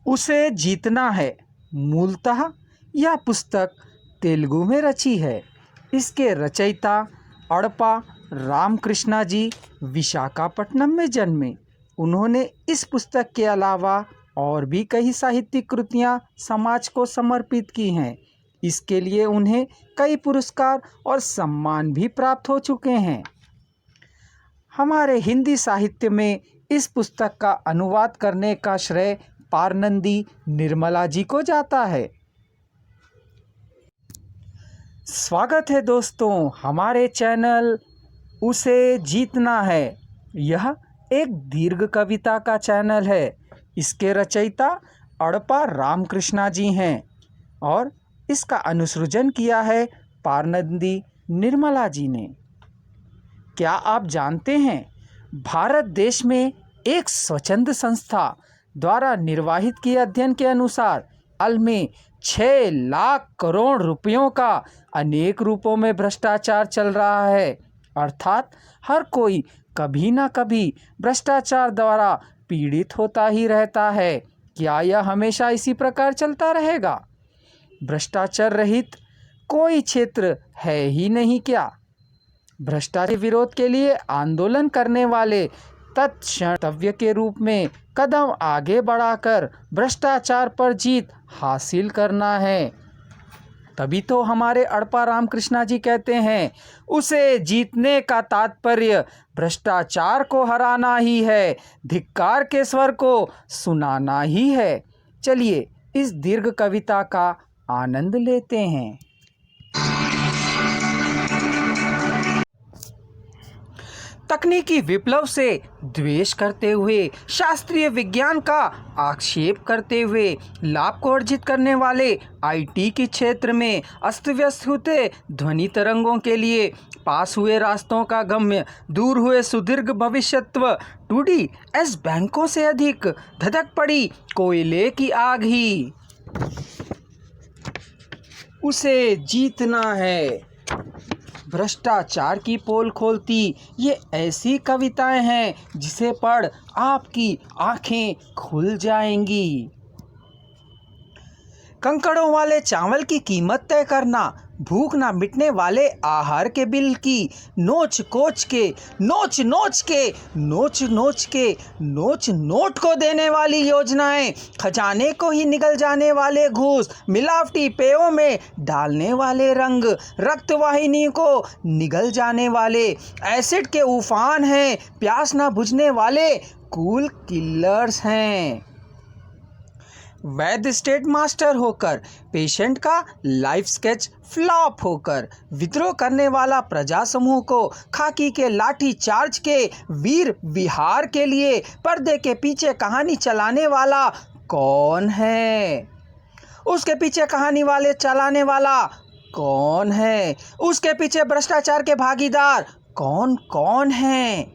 उसे जीतना है। मूलतः यह पुस्तक तेलुगु में रची है। इसके रचयिता अड़पा रामकृष्णा जी विशाखापट्टनम में जन्मे। उन्होंने इस पुस्तक के अलावा और भी कई साहित्यिक कृतियाँ समाज को समर्पित की हैं। इसके लिए उन्हें कई पुरस्कार और सम्मान भी प्राप्त हो चुके हैं। हमारे हिंदी साहित्य में इस पुस्तक का अनुवाद करने का श्रेय पारनंदी निर्मला जी को जाता है। स्वागत है दोस्तों हमारे चैनल उसे जीतना है। यह एक दीर्घ कविता का चैनल है। इसके रचयिता अड़पा रामकृष्णा जी हैं और इसका अनुसृजन किया है पारनंदी निर्मला जी ने। क्या आप जानते हैं भारत देश में एक स्वच्छंद संस्था द्वारा निर्वाहित किए अध्ययन के अनुसार हाल में 6 लाख करोड़ रुपयों का अनेक रूपों में भ्रष्टाचार चल रहा है। अर्थात हर कोई कभी ना कभी भ्रष्टाचार द्वारा पीड़ित होता ही रहता है। क्या यह हमेशा इसी प्रकार चलता रहेगा? भ्रष्टाचार रहित कोई क्षेत्र है ही नहीं क्या? भ्रष्टाचार विरोध के लिए आंदोलन करने वाले तत्क्षणतव्य के रूप में कदम आगे बढ़ाकर भ्रष्टाचार पर जीत हासिल करना है। तभी तो हमारे अड़पा रामकृष्णा जी कहते हैं, उसे जीतने का तात्पर्य भ्रष्टाचार को हराना ही है, धिक्कार के स्वर को सुनाना ही है। चलिए इस दीर्घ कविता का आनंद लेते हैं। तकनीकी विप्लव से द्वेष करते हुए, शास्त्रीय विज्ञान का आक्षेप करते हुए, लाभ को अर्जित करने वाले आईटी के क्षेत्र में अस्त व्यस्त होते ध्वनि तरंगों के लिए पास हुए रास्तों का गम्य, दूर हुए सुदीर्घ भविष्यत्व 2DS बैंकों से अधिक धधक पड़ी कोयले की आग ही। उसे जीतना है। भ्रष्टाचार की पोल खोलती ये ऐसी कविताएं हैं जिसे पढ़ आपकी आंखें खुल जाएंगी। कंकड़ों वाले चावल की कीमत तय करना, भूख ना मिटने वाले आहार के बिल की नोच नोच के नोच नोट को देने वाली योजनाएं, खजाने को ही निगल जाने वाले घूस, मिलावटी पेयों में डालने वाले रंग, रक्तवाहिनी को निगल जाने वाले एसिड के उफान हैं, प्यास ना बुझने वाले कूल किलर्स हैं। वैद्य स्टेट मास्टर होकर, पेशेंट का लाइफ स्केच फ्लॉप होकर, विद्रोह करने वाला प्रजा समूह को खाकी के लाठी चार्ज के वीर विहार के लिए पर्दे के पीछे कहानी चलाने वाला कौन है? उसके पीछे कहानी वाले चलाने वाला कौन है? उसके पीछे भ्रष्टाचार के भागीदार कौन कौन है?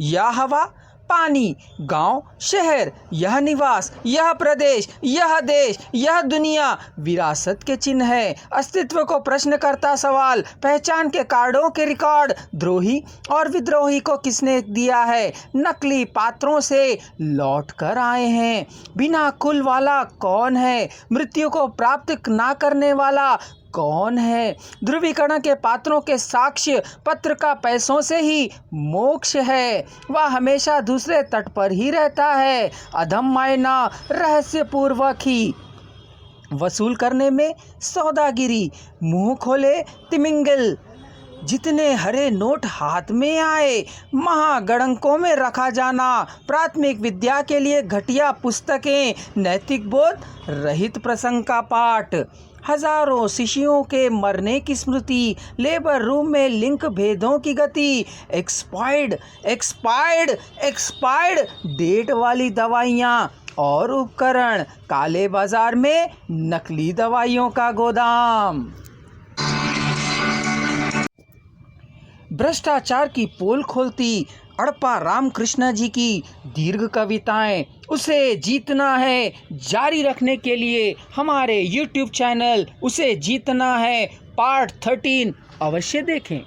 यह हवा, पानी, गांव, शहर, यह निवास, यह प्रदेश, यह देश, यह दुनिया विरासत के चिन्ह है। अस्तित्व को प्रश्न करता सवाल, पहचान के कार्डों के रिकॉर्ड, द्रोही और विद्रोही को किसने दिया है? नकली पात्रों से लौट कर आए हैं। बिना कुल वाला कौन है? मृत्यु को प्राप्त ना करने वाला कौन है? ध्रुवीकरण के पात्रों के साक्ष्य पत्र का पैसों से ही मोक्ष है। वह हमेशा दूसरे तट पर ही रहता है, अधम मायना रहस्यपूर्वक ही वसूल करने में सौदागिरी, मुंह खोले तिमिंगल। जितने हरे नोट हाथ में आए, महागणकों में रखा जाना, प्राथमिक विद्या के लिए घटिया पुस्तकें, नैतिक बोध रहित प्रसंग का पाठ, हजारों शिष्यों के मरने की स्मृति, लेबर रूम में लिंक भेदों की गति, एक्सपायर्ड डेट वाली दवाइयाँ और उपकरण, काले बाजार में नकली दवाइयों का गोदाम। भ्रष्टाचार की पोल खोलती अड़पा रामकृष्ण जी की दीर्घ कविताएं उसे जीतना है जारी रखने के लिए हमारे YouTube चैनल उसे जीतना है पार्ट 13 अवश्य देखें।